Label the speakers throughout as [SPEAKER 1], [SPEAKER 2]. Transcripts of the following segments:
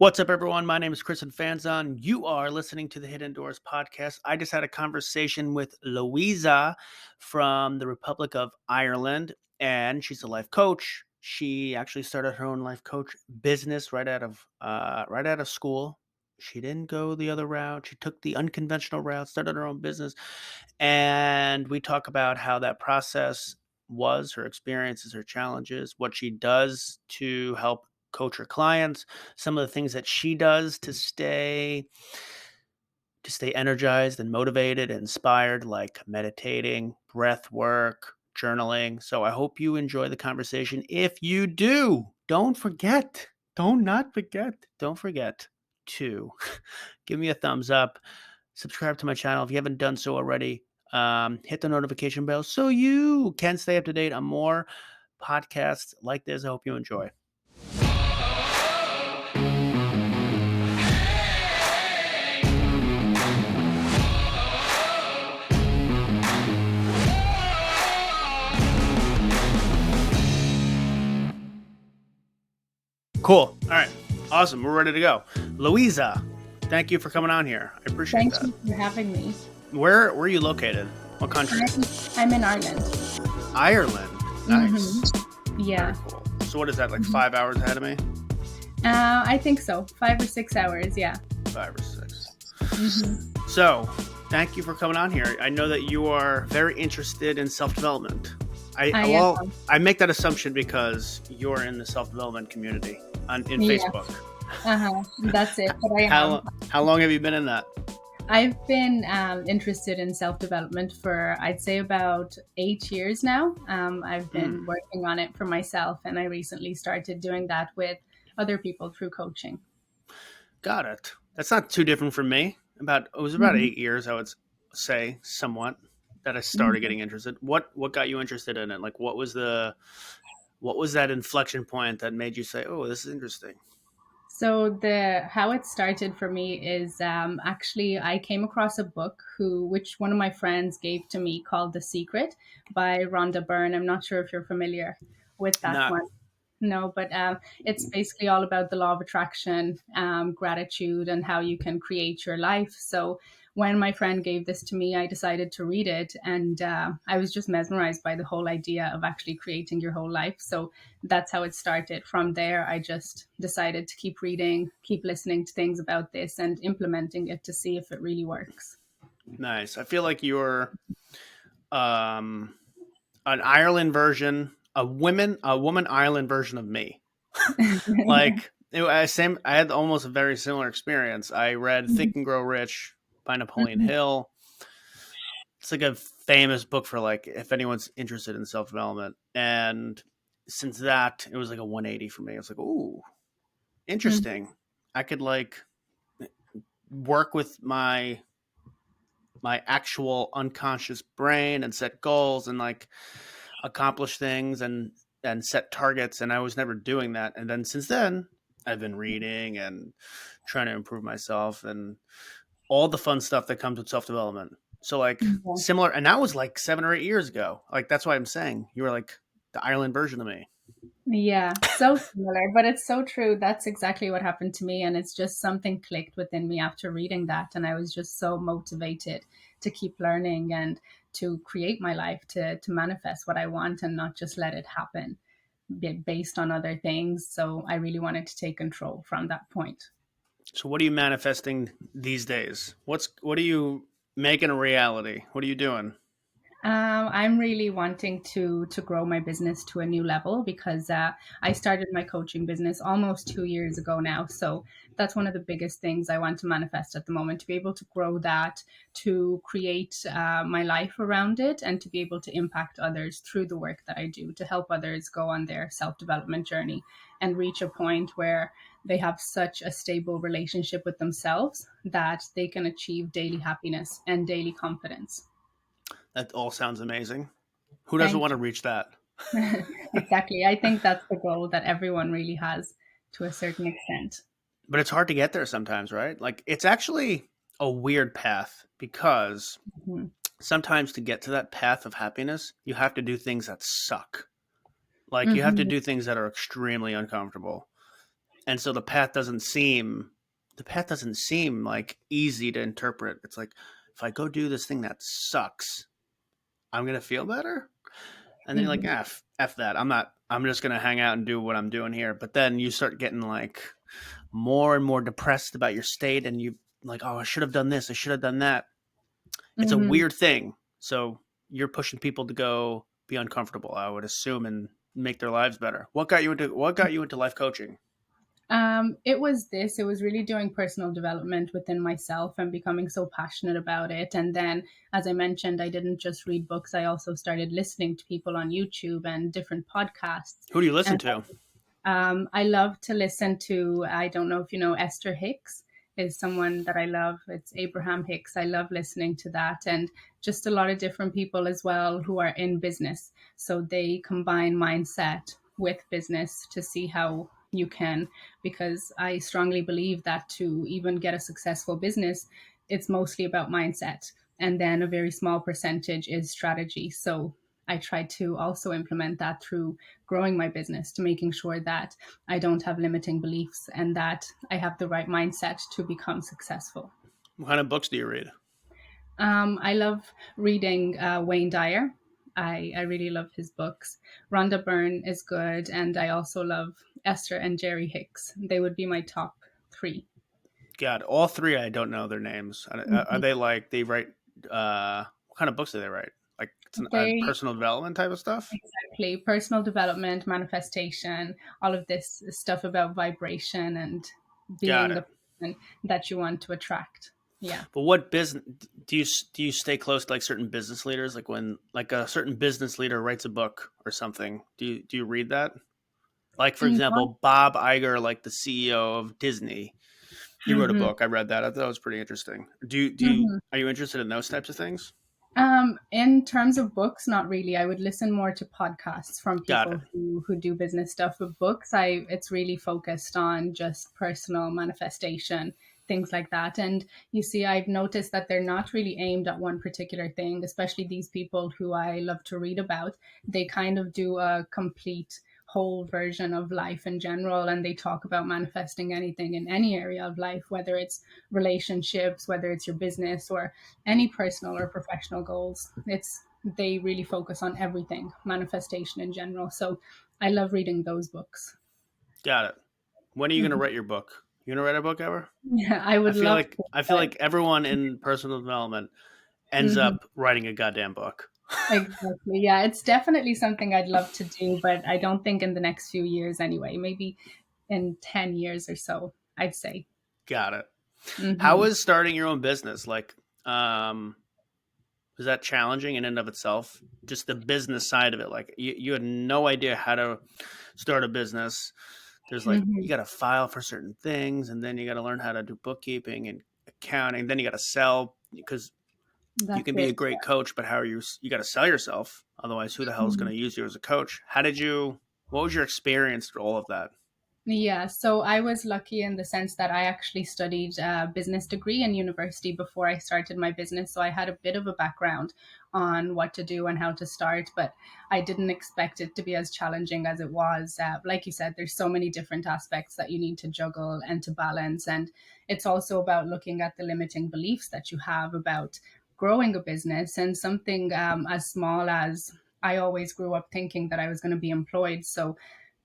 [SPEAKER 1] What's up, everyone? My name is Chris and Fanzon. You are listening to the Hidden Doors podcast. I just had a conversation with Luiza from the Republic of Ireland, and she's a life coach. She actually started her own life coach business right out of school. She didn't go the other route. She took the unconventional route, started her own business, and we talk about how that process was, her experiences, her challenges, what she does to help coach her clients, some of the things that she does to stay energized and motivated and inspired, like meditating, breath work, journaling. So I hope you enjoy the conversation. If you do, don't forget to give me a thumbs up, subscribe to my channel if you haven't done so already. Hit the notification bell so you can stay up to date on more podcasts like this. I hope you enjoy. Cool. All right. Awesome. We're ready to go. Luiza, thank you for coming on here. I appreciate
[SPEAKER 2] Thank you for having me.
[SPEAKER 1] Where are you located? What country?
[SPEAKER 2] I'm in Ireland.
[SPEAKER 1] Ireland. Nice.
[SPEAKER 2] Yeah.
[SPEAKER 1] Very cool. So what is that, like 5 hours ahead of me?
[SPEAKER 2] I think so. 5 or 6 hours. Yeah.
[SPEAKER 1] 5 or 6. So thank you for coming on here. I know that you are very interested in self-development. I make that assumption because you're in the self-development community in Facebook.
[SPEAKER 2] That's it. But I am.
[SPEAKER 1] How long have you been in that?
[SPEAKER 2] I've been interested in self-development for, I'd say, about 8 years now. I've been working on it for myself, and I recently started doing that with other people through coaching.
[SPEAKER 1] Got it. That's not too different from me. It was about 8 years, I would say, somewhat, that I started getting interested. What got you interested in it? Like, what was that inflection point that made you say, "Oh, this is interesting"?
[SPEAKER 2] So how it started for me is actually I came across a book which one of my friends gave to me called The Secret by Rhonda Byrne. I'm not sure if you're familiar with that one. No, but it's basically all about the law of attraction, gratitude, and how you can create your life. So when my friend gave this to me, I decided to read it, and I was just mesmerized by the whole idea of actually creating your whole life. So that's how it started. From there, I just decided to keep reading, keep listening to things about this, and implementing it to see if it really works.
[SPEAKER 1] Nice. I feel like you're an Ireland version, a woman Ireland version of me. Like I had almost a very similar experience. I read Think and Grow Rich by Napoleon Hill. It's like a famous book for, like, if anyone's interested in self-development. And since that, it was like a 180 for me. I was like, ooh, interesting. I could like work with my actual unconscious brain and set goals and like accomplish things and set targets. And I was never doing that. And then since then, I've been reading and trying to improve myself and all the fun stuff that comes with self-development. So like similar, and that was like 7 or 8 years ago. Like, that's why I'm saying you were like the Ireland version of me.
[SPEAKER 2] Yeah, so similar, but it's so true. That's exactly what happened to me. And it's just something clicked within me after reading that. And I was just so motivated to keep learning and to create my life, to manifest what I want and not just let it happen based on other things. So I really wanted to take control from that point.
[SPEAKER 1] So what are you manifesting these days? What are you making a reality? What are you doing?
[SPEAKER 2] I'm really wanting to grow my business to a new level because I started my coaching business almost 2 years ago now. So that's one of the biggest things I want to manifest at the moment, to be able to grow that, to create my life around it, and to be able to impact others through the work that I do, to help others go on their self-development journey and reach a point where they have such a stable relationship with themselves that they can achieve daily happiness and daily confidence.
[SPEAKER 1] That all sounds amazing. Who doesn't want to reach that?
[SPEAKER 2] Exactly. I think that's the goal that everyone really has to a certain extent.
[SPEAKER 1] But it's hard to get there sometimes, right? Like, it's actually a weird path because sometimes to get to that path of happiness, you have to do things that suck. Like, you have to do things that are extremely uncomfortable. And so the path doesn't seem like easy to interpret. It's like, if I go do this thing that sucks, I'm gonna feel better. And then you're like,
[SPEAKER 2] Mhm.
[SPEAKER 1] ah, f that. I'm just gonna hang out and do what I'm doing here. But then you start getting like more and more depressed about your state, and you like, oh, I should have done this, I should have done that. It's a
[SPEAKER 2] Mhm.
[SPEAKER 1] weird thing. So you're pushing people to go be uncomfortable, I would assume, and make their lives better. What got you into life coaching?
[SPEAKER 2] It was really doing personal development within myself and becoming so passionate about it. And then, as I mentioned, I didn't just read books, I also started listening to people on YouTube and different podcasts.
[SPEAKER 1] Who do you listen
[SPEAKER 2] And
[SPEAKER 1] to?
[SPEAKER 2] I love to listen to, I don't know if you know, Esther Hicks is someone that I love. It's Abraham Hicks. I love listening to that. And just a lot of different people as well who are in business. So they combine mindset with business to see how you can, because I strongly believe that to even get a successful business, it's mostly about mindset. And then a very small percentage is strategy. So I try to also implement that through growing my business, to making sure that I don't have limiting beliefs and that I have the right mindset to become successful.
[SPEAKER 1] What kind of books do you read?
[SPEAKER 2] I love reading Wayne Dyer. I really love his books. Rhonda Byrne is good, and I also love Esther and Jerry Hicks. They would be my top three.
[SPEAKER 1] God, all three. I don't know their names. Are
[SPEAKER 2] Mhm.
[SPEAKER 1] they like they write? What kind of books do they write? Like it's
[SPEAKER 2] They
[SPEAKER 1] personal development type of stuff.
[SPEAKER 2] exactly personal development, manifestation, all of this stuff about vibration and
[SPEAKER 1] Got
[SPEAKER 2] being
[SPEAKER 1] it.
[SPEAKER 2] the person that you want to attract. Yeah.
[SPEAKER 1] But what business do you stay close to like certain business leaders? Like when like a certain business leader writes a book or something, do you read that? Like for example, Bob Iger, like the CEO of Disney, he wrote a
[SPEAKER 2] Mm-hmm.
[SPEAKER 1] book. I read that. I thought it was pretty interesting.
[SPEAKER 2] Mm-hmm.
[SPEAKER 1] Are you interested in those types of things?
[SPEAKER 2] In terms of books, not really. I would listen more to podcasts from
[SPEAKER 1] Got it.
[SPEAKER 2] people who do business stuff. With books, I it's really focused on just personal manifestation, things like that. And you see, I've noticed that they're not really aimed at one particular thing, especially these people who I love to read about. They kind of do a complete whole version of life in general, and they talk about manifesting anything in any area of life, whether it's relationships, whether it's your business, or any personal or professional goals. It's they really focus on everything, manifestation in general. So I love reading those books.
[SPEAKER 1] Got it. When are you going to
[SPEAKER 2] Mhm.
[SPEAKER 1] write your book? You going to write a book ever?
[SPEAKER 2] Yeah, I would love to,
[SPEAKER 1] I feel
[SPEAKER 2] but
[SPEAKER 1] like everyone in personal development ends
[SPEAKER 2] mhm,
[SPEAKER 1] up writing a goddamn book.
[SPEAKER 2] exactly. Yeah, it's definitely something I'd love to do, but I don't think in the next few years anyway. Maybe in 10 years or so, I'd say.
[SPEAKER 1] Got it. How
[SPEAKER 2] Hmm.
[SPEAKER 1] is starting your own business? Like, um, is that challenging in and of itself? Just the business side of it. Like, you had no idea how to start a business. There's like,
[SPEAKER 2] Hmm.
[SPEAKER 1] you got to file for certain things, and then you got to learn how to do bookkeeping and accounting. Then you got to sell because you
[SPEAKER 2] That's
[SPEAKER 1] can be a
[SPEAKER 2] it.
[SPEAKER 1] great coach, but how are you? You got to sell yourself. Otherwise, who the hell is going
[SPEAKER 2] Mhm.
[SPEAKER 1] to use you as a coach? What was your experience through all of that?
[SPEAKER 2] Yeah, so I was lucky in the sense that I actually studied a business degree in university before I started my business. So I had a bit of a background on what to do and how to start, but I didn't expect it to be as challenging as it was. Like you said, there's so many different aspects that you need to juggle and to balance. And it's also about looking at the limiting beliefs that you have about growing a business, and something as small as I always grew up thinking that I was going to be employed. So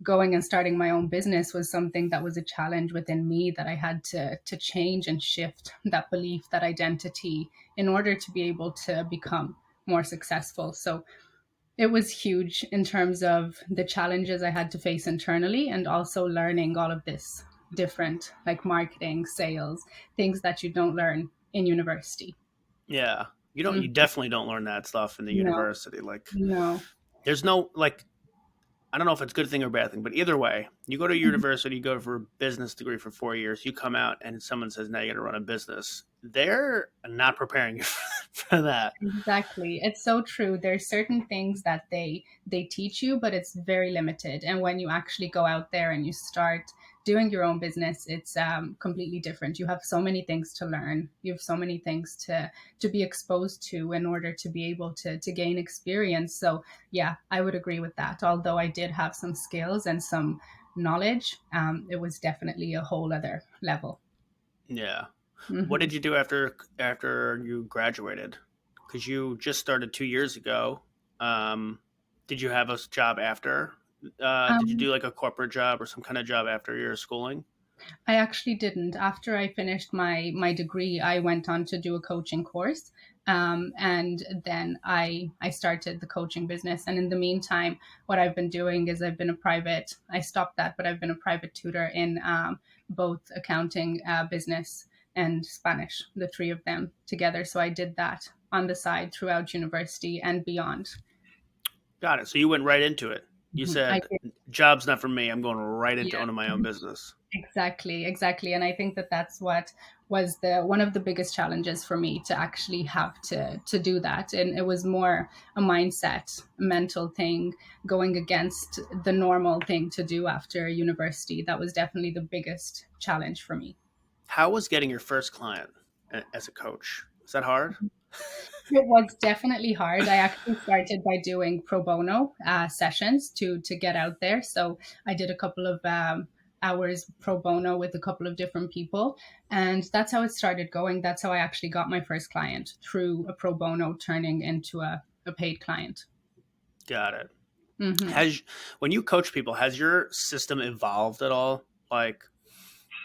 [SPEAKER 2] going and starting my own business was something that was a challenge within me that I had to change and shift that belief, that identity, in order to be able to become more successful. So it was huge in terms of the challenges I had to face internally, and also learning all of this different, like marketing, sales, things that you don't learn in university.
[SPEAKER 1] Yeah, you don't. You
[SPEAKER 2] Mhm.
[SPEAKER 1] definitely don't learn that stuff in the
[SPEAKER 2] No,
[SPEAKER 1] university. Like,
[SPEAKER 2] no.
[SPEAKER 1] there's no like. I don't know if it's a good thing or bad thing, but either way, you go to
[SPEAKER 2] Mhm.
[SPEAKER 1] university, you go for a business degree for 4 years, you come out, and someone says now you got to run a business. They're not preparing you for that.
[SPEAKER 2] Exactly. It's so true. There's certain things that they teach you, but it's very limited. And when you actually go out there and you start doing your own business, it's completely different. You have so many things to learn. You have so many things to be exposed to in order to be able to gain experience. So yeah, I would agree with that. Although I did have some skills and some knowledge, it was definitely a whole other level.
[SPEAKER 1] Yeah. What
[SPEAKER 2] Hmm.
[SPEAKER 1] did you do after you graduated? Because you just started 2 years ago. Um, did you have a job after? Did you
[SPEAKER 2] Um,
[SPEAKER 1] do like a corporate job or some kind of job after your schooling?
[SPEAKER 2] I actually didn't. After I finished my degree, I went on to do a coaching course, and then I started the coaching business. And in the meantime, what I've been doing is I've been a private. I stopped that, but I've been a private tutor in both accounting, business, and Spanish, the three of them together. So I did that on the side throughout university and beyond.
[SPEAKER 1] Got it. So you went right into it. You
[SPEAKER 2] Mhm. I
[SPEAKER 1] said,
[SPEAKER 2] did.
[SPEAKER 1] "Job's not for me. I'm going right into
[SPEAKER 2] Yeah.
[SPEAKER 1] owning my own business."
[SPEAKER 2] Exactly, exactly. And I think that that's what was the one of the biggest challenges for me to actually have to do that. And it was more a mindset, a mental thing, going against the normal thing to do after university. That was definitely the biggest challenge for me.
[SPEAKER 1] How was getting your first client as a coach? Was that hard?
[SPEAKER 2] It was definitely hard. I actually started by doing pro bono sessions to get out there. So I did a couple of hours pro bono with a couple of different people, and that's how it started going. That's how I actually got my first client, through a pro bono turning into a paid client.
[SPEAKER 1] Got it.
[SPEAKER 2] Hmm.
[SPEAKER 1] Has When you coach people, has your system evolved at all? Like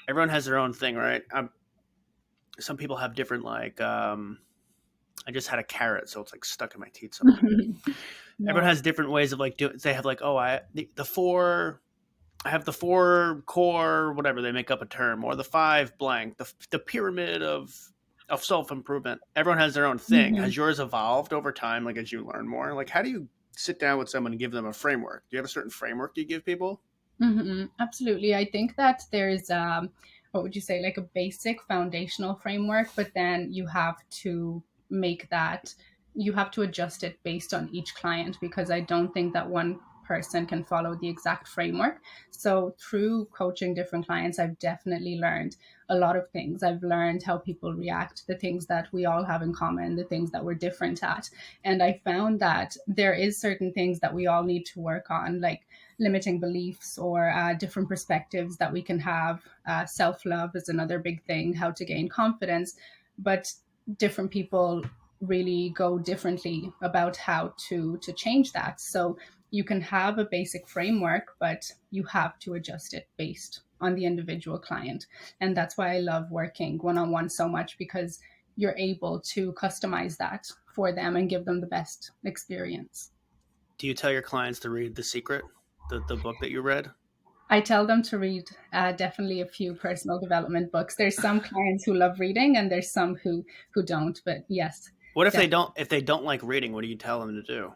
[SPEAKER 1] everyone has their own thing, right? Some people have different I just had a carrot, so it's like stuck in my teeth somewhere. Everyone
[SPEAKER 2] No.
[SPEAKER 1] has different ways of like doing. They have like, oh, the four. I have the four core, whatever they make up a term, or the five blank, the pyramid of self improvement. Everyone has their own thing.
[SPEAKER 2] Mhm.
[SPEAKER 1] Has yours evolved over time? Like as you learn more, like how do you sit down with someone and give them a framework? Do you have a certain framework you give people?
[SPEAKER 2] Absolutely. I think that there's, what would you say, like a basic foundational framework, but then you have to make that, you have to adjust it based on each client, because I don't think that one person can follow the exact framework. So through coaching different clients, I've definitely learned a lot of things. I've learned how people react, the things that we all have in common, the things that we're different at. And I found that there is certain things that we all need to work on, like limiting beliefs or different perspectives that we can have. Self love is another big thing, how to gain confidence. But different people really go differently about how to change that. So you can have a basic framework, but you have to adjust it based on the individual client. And that's why I love working one on one so much, because you're able to customize that for them and give them the best experience.
[SPEAKER 1] Do you tell your clients to read The Secret, the book that you read?
[SPEAKER 2] I tell them to read definitely a few personal development books. There's some clients who love reading, and there's some who don't. But yes,
[SPEAKER 1] What if they
[SPEAKER 2] definitely.
[SPEAKER 1] don't? If they don't like reading, what do you tell them to do?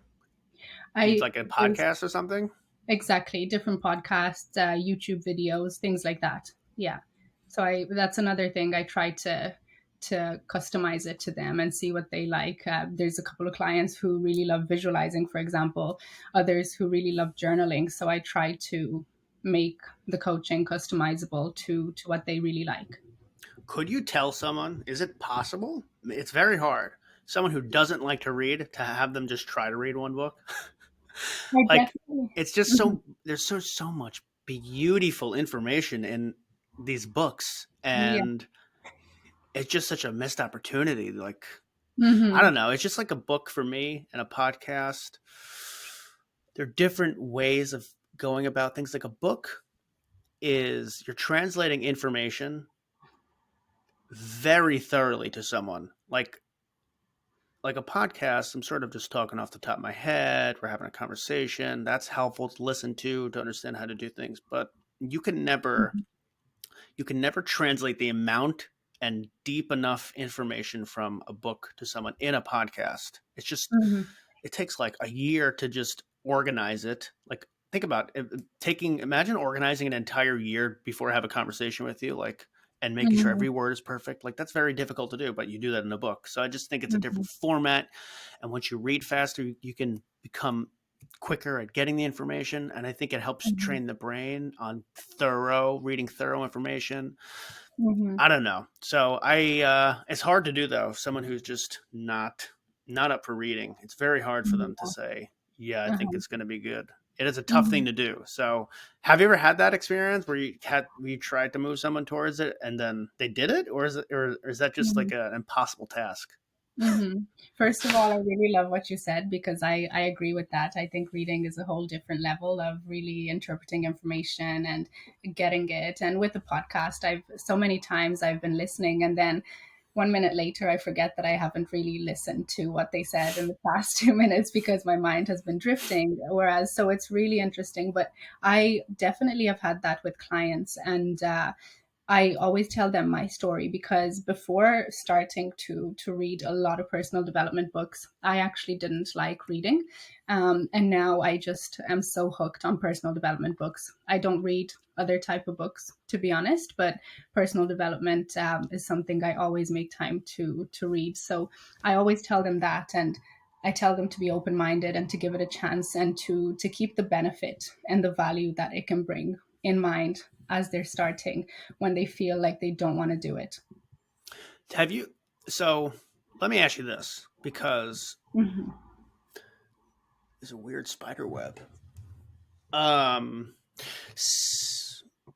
[SPEAKER 2] I
[SPEAKER 1] Like a
[SPEAKER 2] there's
[SPEAKER 1] podcast or something?
[SPEAKER 2] exactly different podcasts, YouTube videos, things like that. Yeah. So I that's another thing I try to customize it to them and see what they like. There's a couple of clients who really love visualizing, for example, others who really love journaling. So I try to make the coaching customizable to what they really like.
[SPEAKER 1] Could you tell someone? Is it possible? It's very hard. Someone who doesn't like to read to have them just try to read one book.
[SPEAKER 2] I
[SPEAKER 1] Like
[SPEAKER 2] definitely.
[SPEAKER 1] it's just
[SPEAKER 2] Mhm.
[SPEAKER 1] so there's so much beautiful information in these books,
[SPEAKER 2] Yeah.
[SPEAKER 1] and it's just such a missed opportunity. Like I
[SPEAKER 2] Hmm.
[SPEAKER 1] don't know. It's just like a book for me and a podcast. There are different ways of going about things. Like a book is you're translating information very thoroughly to someone. Like a podcast, I'm sort of just talking off the top of my head. We're having a conversation. That's helpful to listen to understand how to do things. But you can never you can never translate the amount and deep enough information from a book to someone in a podcast. It's just
[SPEAKER 2] Hmm.
[SPEAKER 1] it takes like a year to just organize it. Like think about it, taking imagine organizing an entire year before I have a conversation with you, like and making sure
[SPEAKER 2] Hmm.
[SPEAKER 1] every word is perfect. Like that's very difficult to do, but you do that in a book. So I just think it's a
[SPEAKER 2] Hmm.
[SPEAKER 1] different format. And once you read faster, you can become quicker at getting the information. And I think it helps
[SPEAKER 2] Hmm.
[SPEAKER 1] train the brain on reading thorough information.
[SPEAKER 2] Hmm.
[SPEAKER 1] I don't know. So it's hard to do though. Someone who's just not up for reading, it's very hard for them to say, "Yeah, I think
[SPEAKER 2] Uh-huh.
[SPEAKER 1] it's going to be good." It is a tough thing
[SPEAKER 2] Mhm.
[SPEAKER 1] to do. So, have you ever had that experience where you tried to move someone towards it and then they did it, or is that just like
[SPEAKER 2] Mhm.
[SPEAKER 1] an impossible task?
[SPEAKER 2] First of all, I really love what you said because I agree with that. I think reading is a whole different level of really interpreting information and getting it. And with the podcast, I've so many times I've been listening, and then 1 minute later I forget that I haven't really listened to what they said in the past 2 minutes because my mind has been drifting. Whereas, so it's really interesting. But I definitely have had that with clients, and I always tell them my story because before starting to read a lot of personal development books, I actually didn't like reading, and now I just am so hooked on personal development books. I don't read other type of books, to be honest, but personal development is something I always make time to read. So I always tell them that, and I tell them to be open minded and to give it a chance and to keep the benefit and the value that it can bring in mind as they're starting when they feel like they don't want to do it.
[SPEAKER 1] Have you? So, let me ask you this because
[SPEAKER 2] Hmm.
[SPEAKER 1] it's a weird spider web. Um,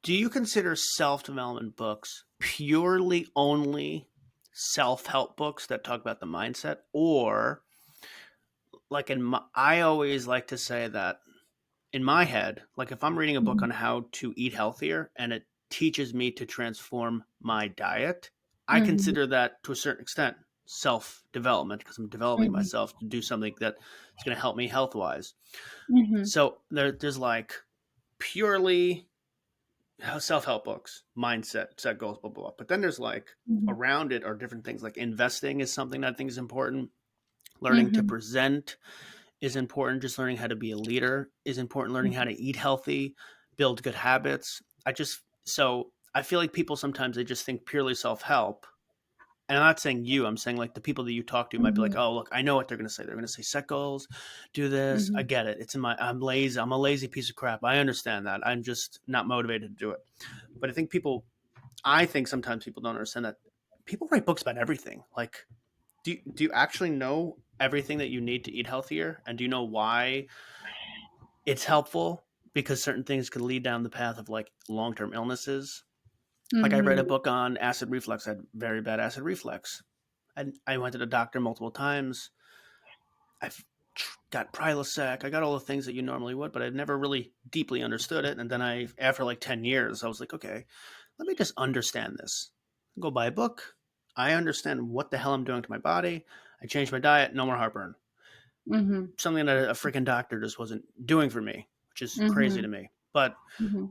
[SPEAKER 1] do you consider self development books purely only self help books that talk about the mindset, or like I always like to say that in my head, like if I'm reading a book
[SPEAKER 2] Hmm.
[SPEAKER 1] on how to eat healthier and it teaches me to transform my diet, I
[SPEAKER 2] Hmm.
[SPEAKER 1] consider that to a certain extent self development because I'm developing
[SPEAKER 2] Hmm.
[SPEAKER 1] myself to do something that is going to help me health wise.
[SPEAKER 2] Hmm.
[SPEAKER 1] So there's like purely self help books, mindset, set goals, blah, blah, blah. But then there's like
[SPEAKER 2] Hmm.
[SPEAKER 1] around it are different things like investing is something that I think is important. Learning to
[SPEAKER 2] Hmm.
[SPEAKER 1] present is important. Just learning how to be a leader is important. Learning how to eat healthy, build good habits. So I feel like people sometimes they just think purely self help. And I'm not saying you, I'm saying like the people that you talk to might be like,
[SPEAKER 2] Hmm.
[SPEAKER 1] oh, look, I know what they're going to say. They're going to say set goals, do this. I
[SPEAKER 2] Hmm.
[SPEAKER 1] get it. It's in I'm lazy. I'm a lazy piece of crap. I understand that. I'm just not motivated to do it. But I think sometimes people don't understand that people write books about everything. Like, do you actually know everything that you need to eat healthier? And do you know why it's helpful? Because certain things could lead down the path of like long term illnesses. Like I read a
[SPEAKER 2] Hmm.
[SPEAKER 1] book on acid reflux. I had very bad acid reflux. And I went to the doctor multiple times. I've got Prilosec. I got all the things that you normally would, but I'd never really deeply understood it. And then after like 10 years, I was like, okay, let me just understand this. Go buy a book. I understand what the hell I'm doing to my body. I changed my diet. No more heartburn.
[SPEAKER 2] Hmm.
[SPEAKER 1] Something that a freaking doctor just wasn't doing for me, which is crazy
[SPEAKER 2] Hmm.
[SPEAKER 1] to me. But
[SPEAKER 2] Hmm.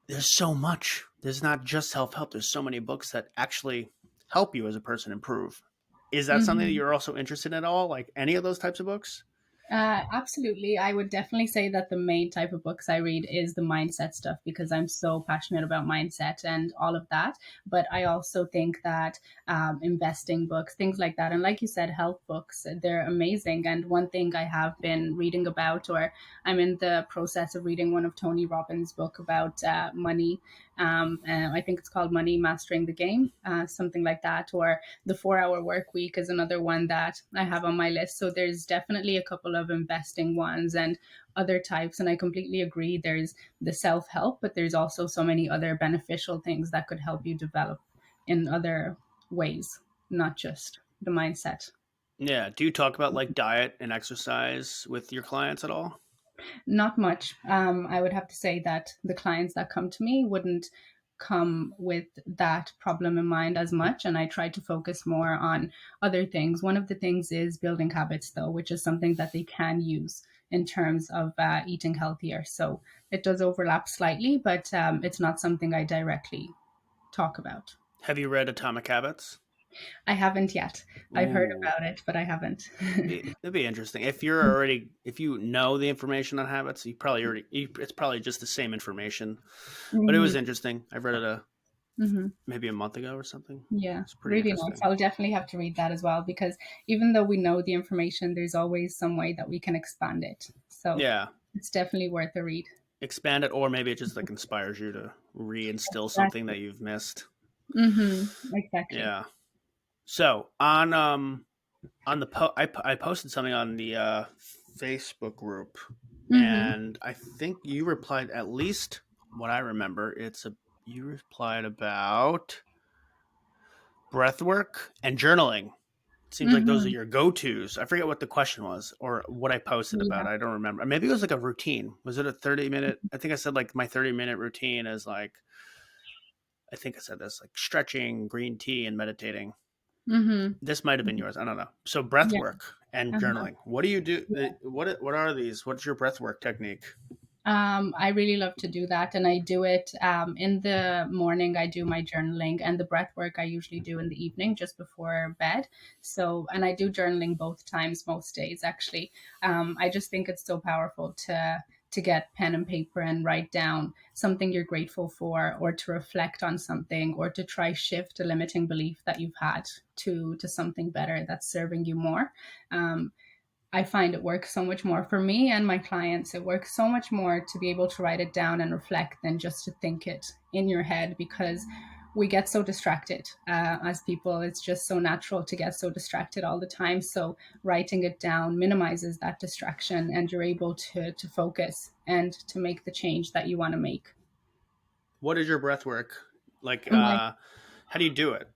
[SPEAKER 1] there's so much. There's not just self help. There's so many books that actually help you as a person improve. Is that something that
[SPEAKER 2] Hmm.
[SPEAKER 1] you're also interested in at all? Like any of those types of books?
[SPEAKER 2] Absolutely. I would definitely say that the main type of books I read is the mindset stuff because I'm so passionate about mindset and all of that. But I also think that investing books, things like that, and like you said, health books, they're amazing. And one thing I have been reading about, or I'm in the process of reading one of Tony Robbins' book about money. I think it's called Money Mastering the Game, something like that, or the 4 Hour Work Week is another one that I have on my list. So there's definitely a couple of investing ones and other types. And I completely agree. There's the self help, but there's also so many other beneficial things that could help you develop in other ways, not just the mindset.
[SPEAKER 1] Yeah. Do you talk about like diet and exercise with your clients at all?
[SPEAKER 2] Not much. I would have to say that the clients that come to me wouldn't come with that problem in mind as much. And I try to focus more on other things. One of the things is building habits, though, which is something that they can use in terms of eating healthier. So it does overlap slightly, but it's not something I directly talk about.
[SPEAKER 1] Have you read Atomic Habits?
[SPEAKER 2] I haven't yet. I've heard
[SPEAKER 1] Ooh,
[SPEAKER 2] about it, but I haven't.
[SPEAKER 1] it'd be interesting. If you know the information on habits, it's probably just the same information. But it
[SPEAKER 2] Hmm.
[SPEAKER 1] was interesting. I read it
[SPEAKER 2] Hmm.
[SPEAKER 1] maybe a month ago or something.
[SPEAKER 2] Yeah,
[SPEAKER 1] It's pretty
[SPEAKER 2] really nice.
[SPEAKER 1] interesting.
[SPEAKER 2] I'll definitely have to read that as well because even though we know the information, there's always some way that we can expand it. So
[SPEAKER 1] Yeah,
[SPEAKER 2] it's definitely worth a read.
[SPEAKER 1] expand it, or maybe it just like inspires you to reinstill something that you've missed.
[SPEAKER 2] Exactly.
[SPEAKER 1] Yeah. So on the I posted something on the Facebook group
[SPEAKER 2] Mm-hmm.
[SPEAKER 1] and I think you replied, at least what I remember, you replied about breath work and journaling. It seems like those are
[SPEAKER 2] Mm-hmm.
[SPEAKER 1] your go-tos. I forget what the question was or what I posted about.
[SPEAKER 2] Yeah.
[SPEAKER 1] I don't remember. Maybe it was like a routine. Was it a 30-minute? I think I said like my 30-minute routine is like, I think I said this, like stretching, green tea, and meditating.
[SPEAKER 2] Mm-hmm.
[SPEAKER 1] This might have been yours. I don't know. So breath
[SPEAKER 2] Yeah.
[SPEAKER 1] work and
[SPEAKER 2] Uh-huh.
[SPEAKER 1] journaling. What do you do? What are these? What's your breath work technique?
[SPEAKER 2] I really love to do that, and I do it in the morning. I do my journaling, and the breath work I usually do in the evening, just before bed. So, and I do journaling both times, most days actually. I just think it's so powerful to get pen and paper and write down something you're grateful for, or to reflect on something, or to try shift a limiting belief that you've had to something better that's serving you more. Um, I find it works so much more for me and my clients. It works so much more to be able to write it down and reflect than just to think it in your head, because we get so distracted as people. It's just so natural to get so distracted all the time. So writing it down minimizes that distraction, and you're able to focus and to make the change that you want to make.
[SPEAKER 1] What is your breath work? Like,
[SPEAKER 2] My,
[SPEAKER 1] how do you do it?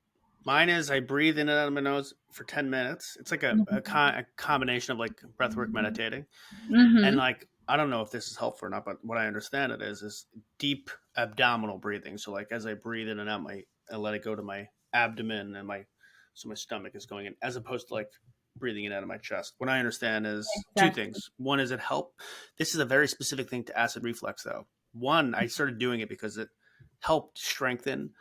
[SPEAKER 1] Mine is I breathe in and out of my nose for 10 minutes. It's like a combination of like breath work, meditating, and
[SPEAKER 2] mm-hmm.
[SPEAKER 1] like I don't know if this is helpful or not, but what I understand it is deep abdominal breathing. So like as I breathe in and out, I let it go to my abdomen and my stomach is going in, as opposed to like breathing in out of my chest. What I understand is two
[SPEAKER 2] Exactly.
[SPEAKER 1] things. One is it help. This is a very specific thing to acid reflux, though. One, I started doing it because it helped strengthen.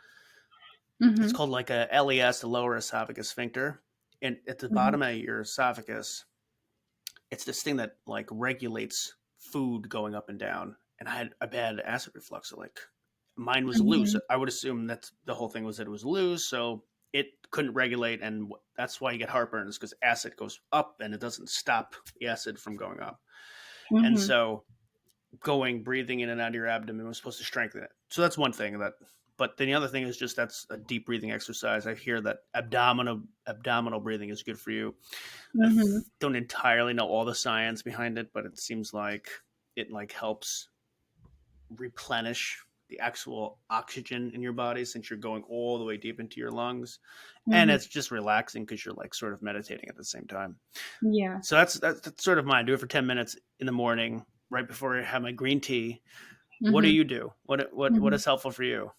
[SPEAKER 1] It's
[SPEAKER 2] Mm-hmm.
[SPEAKER 1] called like a LES, the lower esophagus sphincter, and at the
[SPEAKER 2] Mm-hmm.
[SPEAKER 1] bottom of your esophagus, it's this thing that like regulates food going up and down. And I had a bad acid reflux. So like mine was loose.
[SPEAKER 2] Mm-hmm.
[SPEAKER 1] I would assume that the whole thing was that it was loose, so it couldn't regulate, and that's why you get heartburn, is because acid goes up and it doesn't stop the acid from going up. And
[SPEAKER 2] Mm-hmm.
[SPEAKER 1] so going breathing in and out of your abdomen was supposed to strengthen it. So that's one thing that. But then the other thing is just that's a deep breathing exercise. I hear that abdominal breathing is good for you. I
[SPEAKER 2] Mm-hmm.
[SPEAKER 1] don't entirely know all the science behind it, but it seems like it like helps replenish the actual oxygen in your body, since you're going all the way deep into your lungs, and
[SPEAKER 2] Mm-hmm.
[SPEAKER 1] it's just relaxing because you're like sort of meditating at the same time.
[SPEAKER 2] Yeah.
[SPEAKER 1] So that's sort of mine. Do it for 10 minutes in the morning, right before I have my green tea. What do
[SPEAKER 2] Mm-hmm.
[SPEAKER 1] you do? What
[SPEAKER 2] Mm-hmm.
[SPEAKER 1] is helpful for you?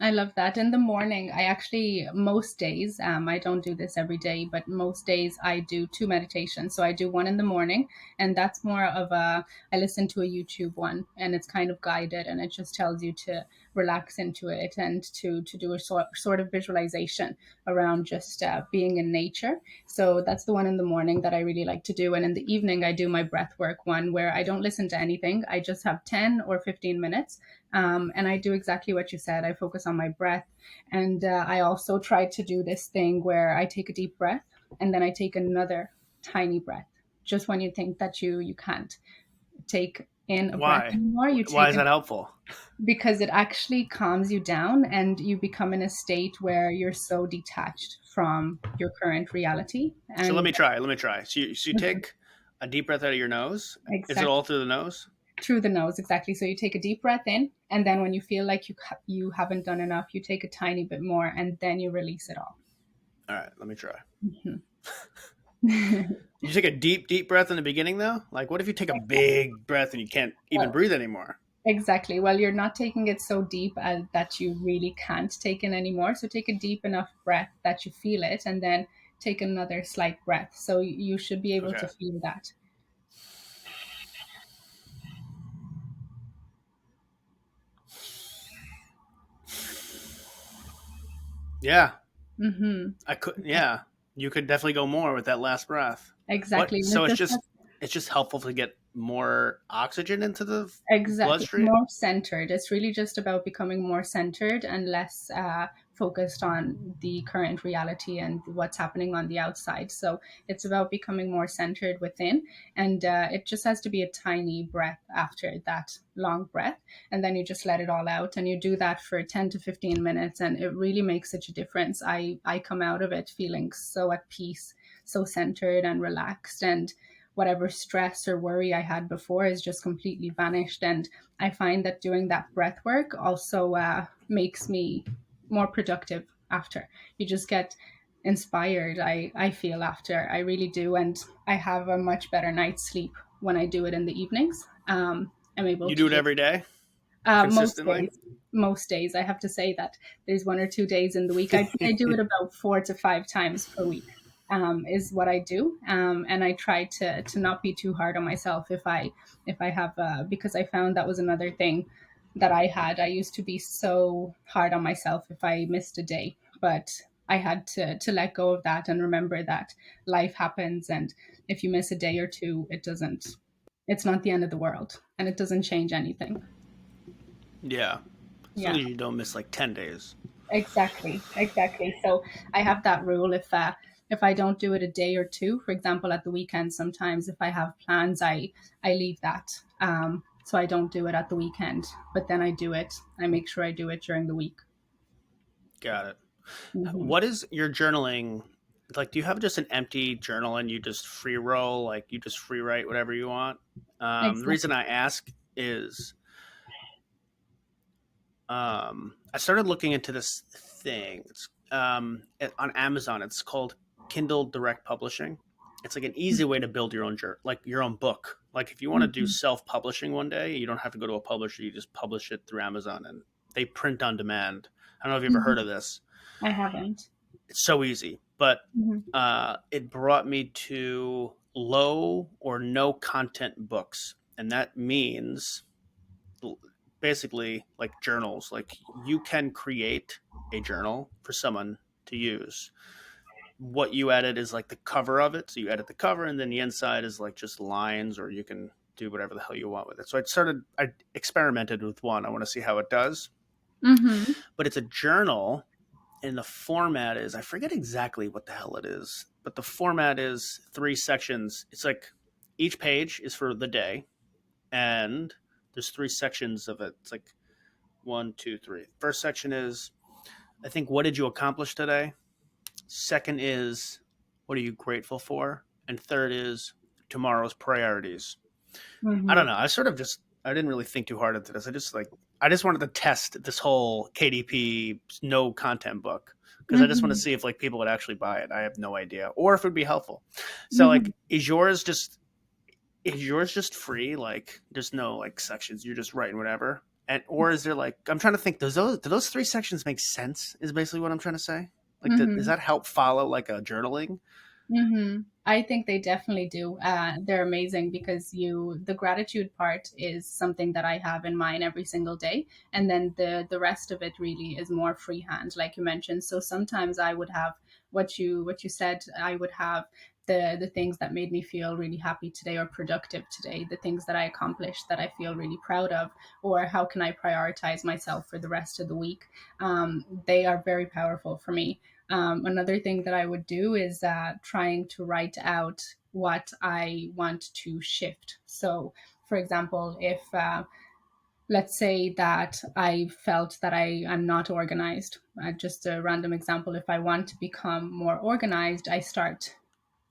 [SPEAKER 2] I love that. In the morning, I actually, most days, I don't do this every day, but most days I do two meditations. So I do one in the morning, and that's more of I listen to a YouTube one, and it's kind of guided, and it just tells you to relax into it and to do a sort of visualization around just being in nature. So that's the one in the morning that I really like to do. And in the evening, I do my breath work one, where I don't listen to anything. I just have 10 or 15 minutes, and I do exactly what you said. I focus on my breath. And I also try to do this thing where I take a deep breath and then I take another tiny breath. Just when you think that you can't take in a breath
[SPEAKER 1] Why?
[SPEAKER 2] anymore, you
[SPEAKER 1] Why
[SPEAKER 2] take
[SPEAKER 1] is
[SPEAKER 2] an,
[SPEAKER 1] that helpful?
[SPEAKER 2] because it actually calms you down, and you become in a state where you're so detached from your current reality.
[SPEAKER 1] So let
[SPEAKER 2] And
[SPEAKER 1] me try. Let me try. So you take a deep breath out of your nose. Is it
[SPEAKER 2] exactly
[SPEAKER 1] all through the nose?
[SPEAKER 2] through the nose, exactly. So you take a deep breath in, and then when you feel like you haven't done enough, you take a tiny bit more, and then you release it all.
[SPEAKER 1] All right, let me try.
[SPEAKER 2] Mhm.
[SPEAKER 1] You take a deep breath in the beginning, though. Like, what if you take a big breath and you can't even
[SPEAKER 2] Well,
[SPEAKER 1] breathe anymore?
[SPEAKER 2] exactly. Well, you're not taking it so deep that you really can't take in anymore. So take a deep enough breath that you feel it, and then take another slight breath. So you should be able to
[SPEAKER 1] Okay.
[SPEAKER 2] feel that.
[SPEAKER 1] Yeah,
[SPEAKER 2] Mm-hmm.
[SPEAKER 1] I could. Yeah, you could definitely go more with that last breath.
[SPEAKER 2] Exactly.
[SPEAKER 1] What?
[SPEAKER 2] And
[SPEAKER 1] So
[SPEAKER 2] it
[SPEAKER 1] it's
[SPEAKER 2] just
[SPEAKER 1] just it's just helpful to get more oxygen into the
[SPEAKER 2] exactly
[SPEAKER 1] bloodstream.
[SPEAKER 2] more centered. It's really just about becoming more centered and less focused on the current reality and what's happening on the outside. So it's about becoming more centered within, and it just has to be a tiny breath after that long breath, and then you just let it all out, and you do that for 10 to 15 minutes, and it really makes such a difference. I come out of it feeling so at peace, so centered and relaxed. And whatever stress or worry I had before is just completely vanished. And I find that doing that breath work also makes me more productive after. You just get inspired, I feel, after. I really do. And I have a much better night's sleep when I do it in the evenings. I'm able
[SPEAKER 1] You
[SPEAKER 2] to
[SPEAKER 1] do it
[SPEAKER 2] just
[SPEAKER 1] every day
[SPEAKER 2] most
[SPEAKER 1] consistently?
[SPEAKER 2] days. Most days, I have to say that there's 1 or 2 days in the week. I do it about 4 to 5 times per week. Is what I do, and I try to not be too hard on myself if I have because I found that was another thing that I had. I used to be so hard on myself if I missed a day, but I had to let go of that and remember that life happens, and if you miss a day or two, it's not the end of the world, and it doesn't change anything.
[SPEAKER 1] Yeah. As long
[SPEAKER 2] Yeah,
[SPEAKER 1] as you don't miss like 10 days.
[SPEAKER 2] exactly, exactly. So I have that rule. If I don't do it a day or two, for example, at the weekend, sometimes if I have plans, I leave that. So I don't do it at the weekend, but then I do it. I make sure I do it during the week.
[SPEAKER 1] Got it.
[SPEAKER 2] Hmm.
[SPEAKER 1] What is your journaling like? Do you have just an empty journal and you just free roll, like you just free write whatever you want? The reason
[SPEAKER 2] Exactly.
[SPEAKER 1] I ask is I started looking into this thing. It's on Amazon. It's called Kindle Direct Publishing. It's like an easy way to build your own like your own book. Like if you want to do
[SPEAKER 2] Hmm.
[SPEAKER 1] self publishing one day, you don't have to go to a publisher. You just publish it through Amazon, and they print on demand. I don't know if you've ever heard
[SPEAKER 2] Hmm.
[SPEAKER 1] of this.
[SPEAKER 2] I haven't.
[SPEAKER 1] It's so easy, but
[SPEAKER 2] Hmm.
[SPEAKER 1] it brought me to low or no content books, and that means basically like journals. Like you can create a journal for someone to use. What you edit is like the cover of it, so you edit the cover, and then the inside is like just lines, or you can do whatever the hell you want with it. So I experimented with one. I want to see how it does,
[SPEAKER 2] Hmm.
[SPEAKER 1] but it's a journal and the format is I forget exactly what the hell it is, but the format is 3 sections. It's like each page is for the day, and there's 3 sections of it. It's like one, two, three. First section is I think what did you accomplish today? Second is what are you grateful for? And third is tomorrow's priorities. I don't
[SPEAKER 2] Hmm.
[SPEAKER 1] know. I didn't really think too hard into this. I just wanted to test this whole KDP no content book because I just want to
[SPEAKER 2] Hmm.
[SPEAKER 1] see if like people would actually buy it. I have no idea, or if it would be helpful. So
[SPEAKER 2] Hmm.
[SPEAKER 1] like, is yours just free? Like, there's no like sections. You're just writing whatever, and or is there like I'm trying to think. Do those 3 sections make sense? Is basically what I'm trying to say. Like, does
[SPEAKER 2] Hmm.
[SPEAKER 1] that help follow like a journaling?
[SPEAKER 2] I think they definitely do. They're amazing because the gratitude part is something that I have in mind every single day, and then the rest of it really is more freehand, like you mentioned. So sometimes I would have what you said. I would have the things that made me feel really happy today or productive today, the things that I accomplished that I feel really proud of, or how can I prioritize myself for the rest of the week. They are very powerful for me. Another thing that I would do is trying to write out what I want to shift. So, for example, if let's say that I felt that I'm not organized, just a random example, if I want to become more organized, I start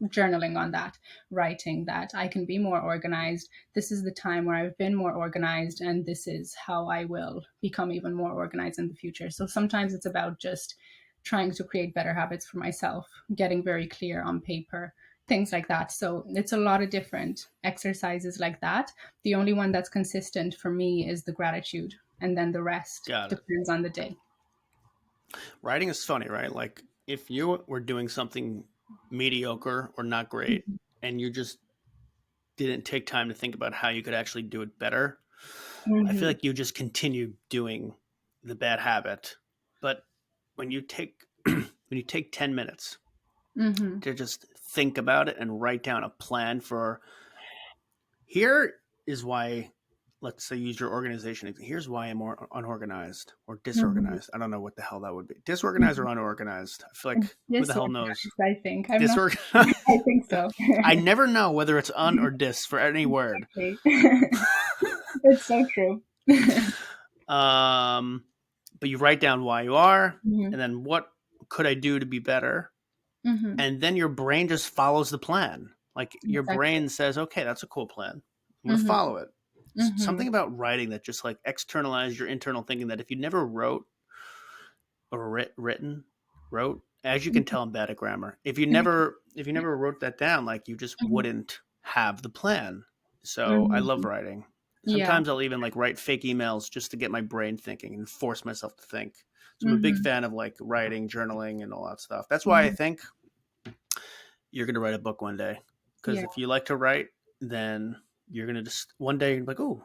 [SPEAKER 2] journaling on that, writing that I can be more organized. This is the time where I've been more organized, and this is how I will become even more organized in the future. So sometimes it's about just trying to create better habits for myself, getting very clear on paper, things like that. So it's a lot of different exercises like that. The only one that's consistent for me is the gratitude, and then the rest
[SPEAKER 1] Got it.
[SPEAKER 2] depends on the day.
[SPEAKER 1] Writing is funny, right? Like if you were doing something mediocre or not great, and you just didn't take time to think about how you could actually do it better, I feel
[SPEAKER 2] Hmm.
[SPEAKER 1] like you just continue doing the bad habit. But when you take when you take 10 minutes
[SPEAKER 2] Hmm.
[SPEAKER 1] to just think about it and write down a plan for here is why let's say use your organization. Here's why I'm more unorganized or
[SPEAKER 2] Hmm.
[SPEAKER 1] disorganized. I don't know what the hell that would be. Disorganized or unorganized. I feel like who the hell knows?
[SPEAKER 2] Disorganized, I think. I'm not sure.
[SPEAKER 1] Disorganized.
[SPEAKER 2] I think so.
[SPEAKER 1] I never know whether it's un or dis for any word.
[SPEAKER 2] Exactly. It's so true.
[SPEAKER 1] Um, but you write down why you are,
[SPEAKER 2] Hmm.
[SPEAKER 1] and then what could I do to be better,
[SPEAKER 2] Hmm.
[SPEAKER 1] and then your brain just follows the plan. Like your
[SPEAKER 2] Exactly.
[SPEAKER 1] brain says, okay, that's a cool plan. I'm going to
[SPEAKER 2] Mm-hmm.
[SPEAKER 1] follow it.
[SPEAKER 2] Mm-hmm.
[SPEAKER 1] Something about writing that just like externalized your internal thinking, that if you never wrote or wrote, as you can tell, I'm bad at grammar. If you never wrote that down, like you just
[SPEAKER 2] Mm-hmm.
[SPEAKER 1] wouldn't have the plan. So I love
[SPEAKER 2] Mm-hmm.
[SPEAKER 1] writing.
[SPEAKER 2] Yeah.
[SPEAKER 1] Sometimes I'll even like write fake emails just to get my brain thinking and force myself to think. So I'm a big
[SPEAKER 2] Mm-hmm.
[SPEAKER 1] fan of like writing, journaling, and all that stuff. That's why I
[SPEAKER 2] Mm-hmm.
[SPEAKER 1] think you're going to write a book one day. Because
[SPEAKER 2] Yeah.
[SPEAKER 1] if you like to write, then you're going to just one day be like, oh,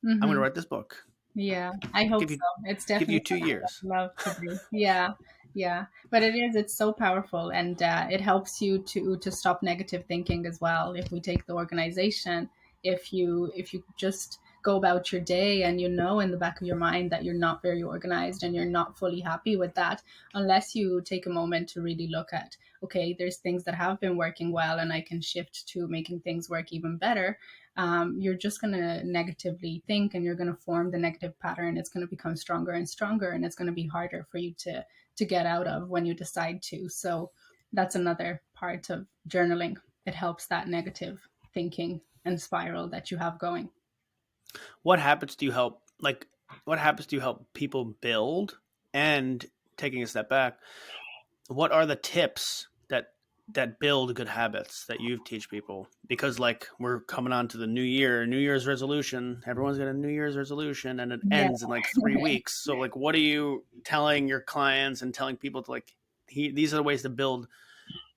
[SPEAKER 1] I'm going to
[SPEAKER 2] Mm-hmm.
[SPEAKER 1] write this book.
[SPEAKER 2] Yeah, I hope
[SPEAKER 1] Give
[SPEAKER 2] so.
[SPEAKER 1] you
[SPEAKER 2] It's
[SPEAKER 1] give you
[SPEAKER 2] definitely
[SPEAKER 1] 2 years.
[SPEAKER 2] something I'd love to do. Yeah, yeah. But it's so powerful, and it helps you to stop negative thinking as well. If we take the organization, if you just go about your day and you know in the back of your mind that you're not very organized and you're not fully happy with that, unless you take a moment to really look at, okay, there's things that have been working well and I can shift to making things work even better. You're just going to negatively think and you're going to form the negative pattern. It's going to become stronger and stronger, and it's going to be harder for you to get out of when you decide to. So that's another part of journaling. It helps that negative thinking and spiral that you have going.
[SPEAKER 1] What habits do you help like what habits do you help people build? And taking a step back, what are the tips that build good habits that you teach people? Because like we're coming on to the new year's resolution, everyone's got a new year's resolution and it
[SPEAKER 2] Yeah.
[SPEAKER 1] ends in like 3 weeks. So like what are you telling your clients and telling people to like these are the ways to build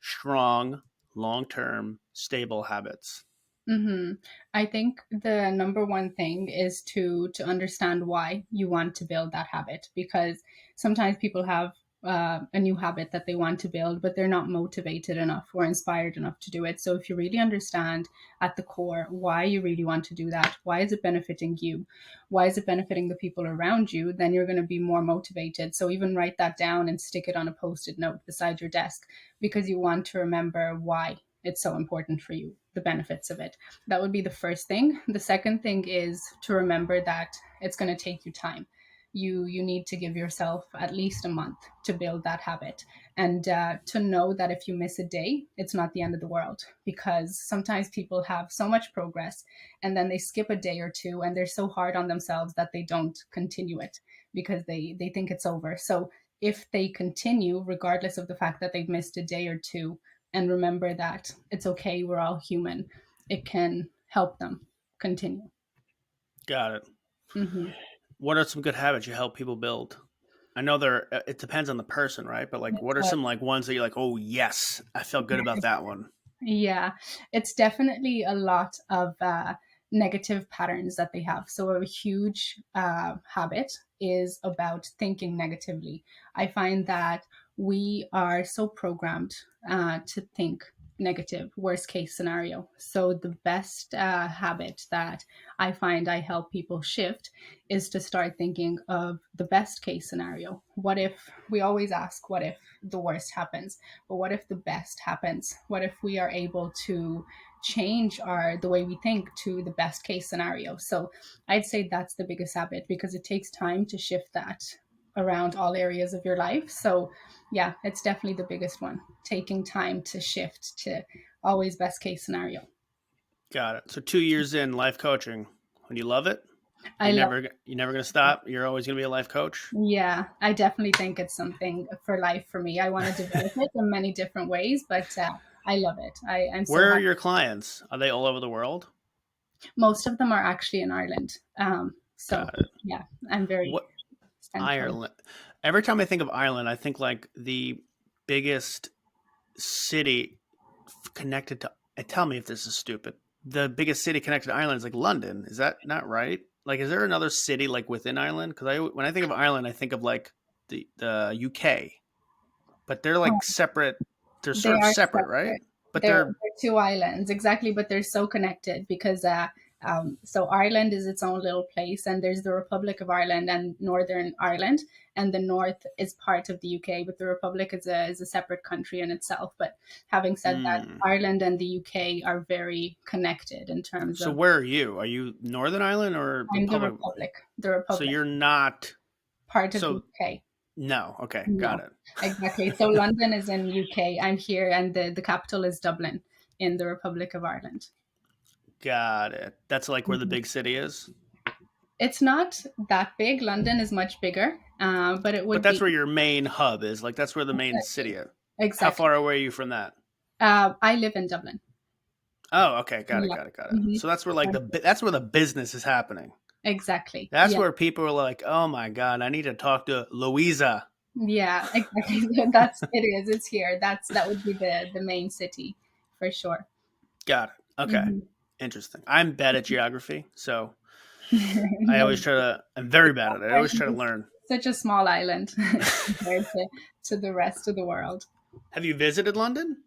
[SPEAKER 1] strong, long-term, stable habits?
[SPEAKER 2] Mm-hmm. I think the number one thing is to understand why you want to build that habit, because sometimes people have a new habit that they want to build, but they're not motivated enough or inspired enough to do it. So if you really understand at the core why you really want to do that, why is it benefiting you, why is it benefiting the people around you, then you're going to be more motivated. So even write that down and stick it on a post-it note beside your desk, because you want to remember why it's so important for you, the benefits of it. That would be the first thing. The second thing is to remember that it's going to take you time. You need to give yourself at least a month to build that habit, and to know that if you miss a day, it's not the end of the world, because sometimes people have so much progress and then they skip a day or two and they're so hard on themselves that they don't continue it because they think it's over. So if they continue regardless of the fact that they've missed a day or two, and remember that it's okay, we're all human, it can help them continue.
[SPEAKER 1] Got it.
[SPEAKER 2] Hmm.
[SPEAKER 1] What are some good habits you help people build? I know it depends on the person, right? But like what are
[SPEAKER 2] But
[SPEAKER 1] some like ones that you're like, "Oh, yes, I felt good about that one."
[SPEAKER 2] yeah, it's definitely a lot of negative patterns that they have. So, a huge habit is about thinking negatively. I find that we are so programmed to think negative, worst case scenario. So, the best habit that I find I help people shift is to start thinking of the best case scenario. What if we always ask, what if the worst happens? But what if the best happens? What if we are able to change the way we think to the best case scenario? So I'd say that's the biggest habit, because it takes time to shift that around all areas of your life. So yeah, it's definitely the biggest one, taking time to shift to always best case scenario.
[SPEAKER 1] Got it. So 2 years in life coaching, when you love it,
[SPEAKER 2] I love
[SPEAKER 1] you're never gonna stop. You're always gonna be a life coach.
[SPEAKER 2] Yeah, I definitely think it's something for life for me. I want to develop it in many different ways, but I love it. I'm so
[SPEAKER 1] Where are
[SPEAKER 2] happy.
[SPEAKER 1] your clients? Are they all over the world?
[SPEAKER 2] Most of them are actually in Ireland. So
[SPEAKER 1] Got it.
[SPEAKER 2] yeah, I'm very
[SPEAKER 1] What
[SPEAKER 2] central.
[SPEAKER 1] Ireland? Every time I think of Ireland, I think like the biggest city connected to. Tell me if this is stupid. The biggest city connected to Ireland is like London. Is that not right? Like, is there another city like within Ireland? Because when I think of Ireland, I think of like the UK, but they're like separate. They're
[SPEAKER 2] They
[SPEAKER 1] sort of
[SPEAKER 2] are
[SPEAKER 1] separate, right?
[SPEAKER 2] separate.
[SPEAKER 1] But they're
[SPEAKER 2] They're two islands, exactly, but they're so connected because so Ireland is its own little place, and there's the Republic of Ireland and Northern Ireland, and the North is part of the UK, but the Republic is a separate country in itself. But having said that,
[SPEAKER 1] mm.
[SPEAKER 2] Ireland and the UK are very connected in terms
[SPEAKER 1] So
[SPEAKER 2] of.
[SPEAKER 1] where are you? Are you Northern Ireland or
[SPEAKER 2] I'm the
[SPEAKER 1] Republic?
[SPEAKER 2] Republic, the
[SPEAKER 1] So
[SPEAKER 2] Republic,
[SPEAKER 1] you're not.
[SPEAKER 2] part of the
[SPEAKER 1] So
[SPEAKER 2] UK.
[SPEAKER 1] no. Okay, got
[SPEAKER 2] No,
[SPEAKER 1] it.
[SPEAKER 2] exactly. So London is in UK. I'm here, and the capital is Dublin. in the Republic of Ireland.
[SPEAKER 1] Got it. That's like where the
[SPEAKER 2] Mhm.
[SPEAKER 1] big city is.
[SPEAKER 2] It's not that big. London is much bigger, but it
[SPEAKER 1] But
[SPEAKER 2] would
[SPEAKER 1] that's
[SPEAKER 2] be
[SPEAKER 1] where your main hub is. Like that's where the main city
[SPEAKER 2] exactly.
[SPEAKER 1] is. How
[SPEAKER 2] Exactly.
[SPEAKER 1] far away are you from that?
[SPEAKER 2] I live in Dublin.
[SPEAKER 1] Oh, okay. Got it.
[SPEAKER 2] Yeah.
[SPEAKER 1] Got it. Got it.
[SPEAKER 2] Hmm.
[SPEAKER 1] So that's where like that's where the business is happening.
[SPEAKER 2] Exactly.
[SPEAKER 1] That's
[SPEAKER 2] Yeah.
[SPEAKER 1] where people are like, "Oh my god, I need to talk to Luiza."
[SPEAKER 2] Yeah. Exactly. That's it is. It's here. That would be the main city for sure.
[SPEAKER 1] Got it. Okay.
[SPEAKER 2] Hmm.
[SPEAKER 1] Interesting. I'm bad at geography, so I
[SPEAKER 2] No,
[SPEAKER 1] always try to. I'm very bad at it. I always
[SPEAKER 2] Ireland
[SPEAKER 1] try to
[SPEAKER 2] is
[SPEAKER 1] learn.
[SPEAKER 2] such a small island compared to the rest of the world.
[SPEAKER 1] Have you visited London?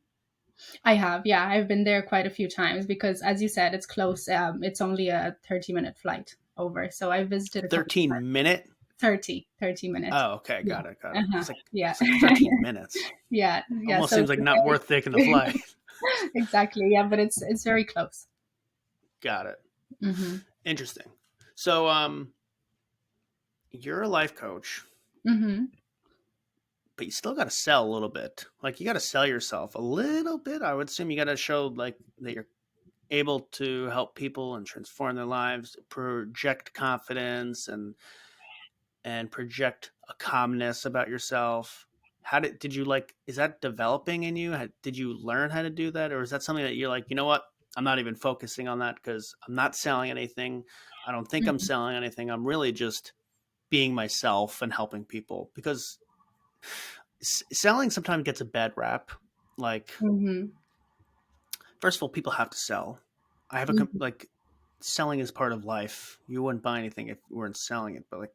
[SPEAKER 2] I have, yeah, I've been there quite a few times because, as you said, it's close. It's only a 30-minute flight over, so I visited a couple of times.
[SPEAKER 1] 13-minute.
[SPEAKER 2] 30 minutes.
[SPEAKER 1] Oh, okay.
[SPEAKER 2] Yeah.
[SPEAKER 1] Got it. Got it.
[SPEAKER 2] Uh-huh.
[SPEAKER 1] I
[SPEAKER 2] Yeah.
[SPEAKER 1] was like 13 minutes.
[SPEAKER 2] Yeah. Yeah.
[SPEAKER 1] Almost
[SPEAKER 2] So
[SPEAKER 1] seems
[SPEAKER 2] it's
[SPEAKER 1] like
[SPEAKER 2] a
[SPEAKER 1] not worth taking the flight.
[SPEAKER 2] very exactly. Yeah, but it's very close.
[SPEAKER 1] Got it.
[SPEAKER 2] Mm-hmm.
[SPEAKER 1] Interesting. So, you're a life coach,
[SPEAKER 2] Mm-hmm.
[SPEAKER 1] but you still got to sell a little bit. Like you got to sell yourself a little bit. I would assume you got to show like that you're able to help people and transform their lives, project confidence and project a calmness about yourself. How did you like? Is that developing in you? Did you learn how to do that, or is that something that you're like, you know what? I'm not even focusing on that because I'm not selling anything. I don't think I'm
[SPEAKER 2] Mm-hmm.
[SPEAKER 1] selling anything. I'm really just being myself and helping people because selling sometimes gets a bad rap. Like,
[SPEAKER 2] Mm-hmm.
[SPEAKER 1] first of all, people have to sell. I have a like selling is part of life. You wouldn't buy anything if you weren't selling it, but like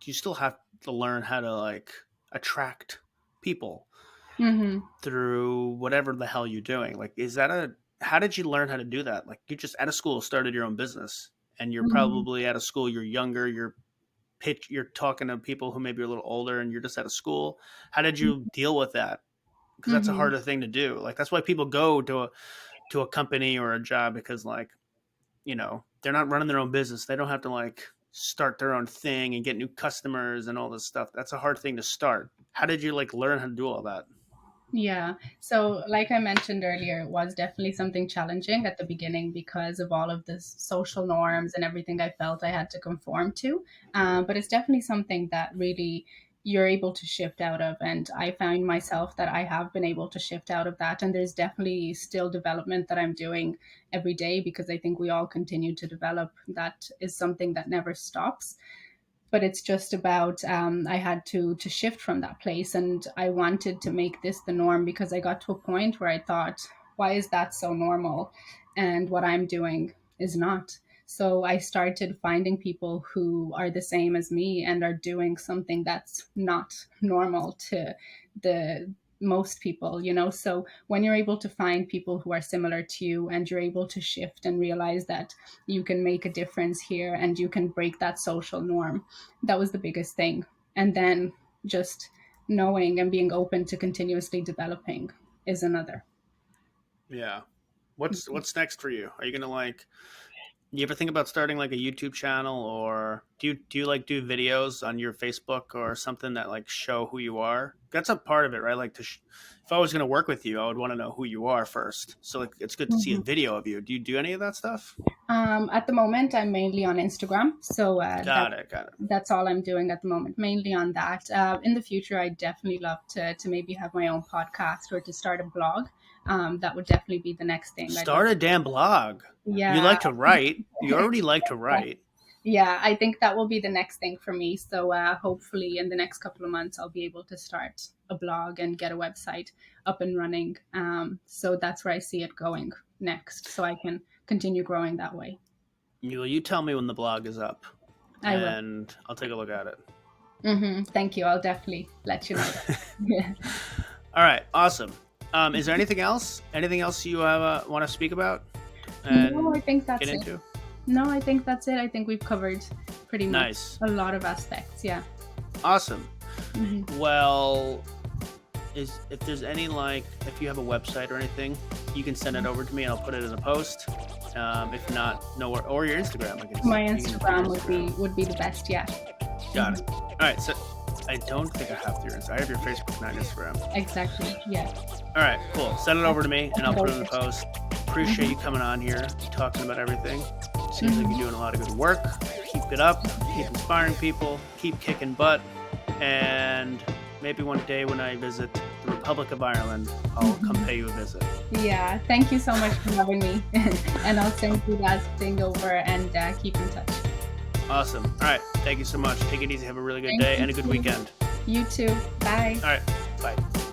[SPEAKER 1] you still have to learn how to like attract people
[SPEAKER 2] Mm-hmm.
[SPEAKER 1] through whatever the hell you're doing. Like, is that a how did you learn how to do that? Like, you just out of school started your own business, and you're
[SPEAKER 2] Mm-hmm.
[SPEAKER 1] probably out of school. You're younger. You're talking to people who maybe are a little older, and you're just out of school. How did you deal with that? Because that's a
[SPEAKER 2] Mm-hmm.
[SPEAKER 1] harder thing to do. Like, that's why people go to a company or a job because like they're not running their own business. They don't have to like start their own thing and get new customers and all this stuff. That's a hard thing to start. How did you like learn how to do all that?
[SPEAKER 2] Yeah. So, like I mentioned earlier, it was definitely something challenging at the beginning because of all of the social norms and everything I felt I had to conform to. But it's definitely something that really you're able to shift out of. And I found myself that I have been able to shift out of that. And there's definitely still development that I'm doing every day because I think we all continue to develop. That is something that never stops, but it's just about I had to shift from that place, and I wanted to make this the norm because I got to a point where I thought, why is that so normal, and what I'm doing is not. So I started finding people who are the same as me and are doing something that's not normal to the most people, so when you're able to find people who are similar to you and you're able to shift and realize that you can make a difference here and you can break that social norm, that was the biggest thing. And then just knowing and being open to continuously developing is another.
[SPEAKER 1] Yeah. What's next for you? Are you gonna like? You ever think about starting like a YouTube channel, or do you like do videos on your Facebook or something that like show who you are? That's a part of it, right? Like if I was gonna work with you, I would want to know who you are first. So like, it's good to see a
[SPEAKER 2] Mhm.
[SPEAKER 1] video of you. Do you do any of that stuff?
[SPEAKER 2] At the moment, I'm mainly on Instagram, so
[SPEAKER 1] Got it. Got it.
[SPEAKER 2] that's all I'm doing at the moment, mainly on that. In the future, I'd definitely love to maybe have my own podcast or to start a blog. That would definitely be the next thing I'd love.
[SPEAKER 1] Start a damn blog. You
[SPEAKER 2] Yeah,
[SPEAKER 1] like to write. You already like to write.
[SPEAKER 2] yeah, I think that will be the next thing for me. So hopefully, in the next couple of months, I'll be able to start a blog and get a website up and running. So that's where I see it going next, so I can continue growing that way.
[SPEAKER 1] You tell me when the blog is up,
[SPEAKER 2] I will.
[SPEAKER 1] and I'll take a look at it.
[SPEAKER 2] Thank you. I'll definitely let you know. Yeah.
[SPEAKER 1] All right, awesome. Is there anything else? Anything else you want to speak about
[SPEAKER 2] No,
[SPEAKER 1] and
[SPEAKER 2] I think
[SPEAKER 1] get
[SPEAKER 2] that's it.
[SPEAKER 1] into?
[SPEAKER 2] No, I think that's it. I think we've covered pretty much
[SPEAKER 1] Nice,
[SPEAKER 2] a lot of aspects. Yeah.
[SPEAKER 1] awesome.
[SPEAKER 2] Hmm.
[SPEAKER 1] Well, if there's any like if you have a website or anything, you can send it over to me and I'll put it in a post. If not, nowhere or your Instagram. I guess
[SPEAKER 2] My
[SPEAKER 1] you can put your
[SPEAKER 2] Instagram
[SPEAKER 1] Instagram.
[SPEAKER 2] would be the best. Yeah.
[SPEAKER 1] Got it. All right, so I don't think I have your Instagram. I have your Facebook, not Instagram.
[SPEAKER 2] Exactly. Yeah.
[SPEAKER 1] All right, cool. Send it over to me, and I'll put it in the
[SPEAKER 2] Perfect.
[SPEAKER 1] post. Appreciate you coming on here, talking about everything. Seems like you're doing a lot of good work. Keep it up. Keep inspiring people. Keep kicking butt. And maybe one day when I visit the Republic of Ireland, I'll come pay you a visit.
[SPEAKER 2] Yeah. Thank you so much for having me. And I'll send you that thing over and keep in touch.
[SPEAKER 1] Awesome. All right. Thank you so much. Take it easy. Have a really good
[SPEAKER 2] Thank
[SPEAKER 1] day
[SPEAKER 2] you
[SPEAKER 1] and a good
[SPEAKER 2] too.
[SPEAKER 1] weekend.
[SPEAKER 2] You too. Bye.
[SPEAKER 1] All right. Bye.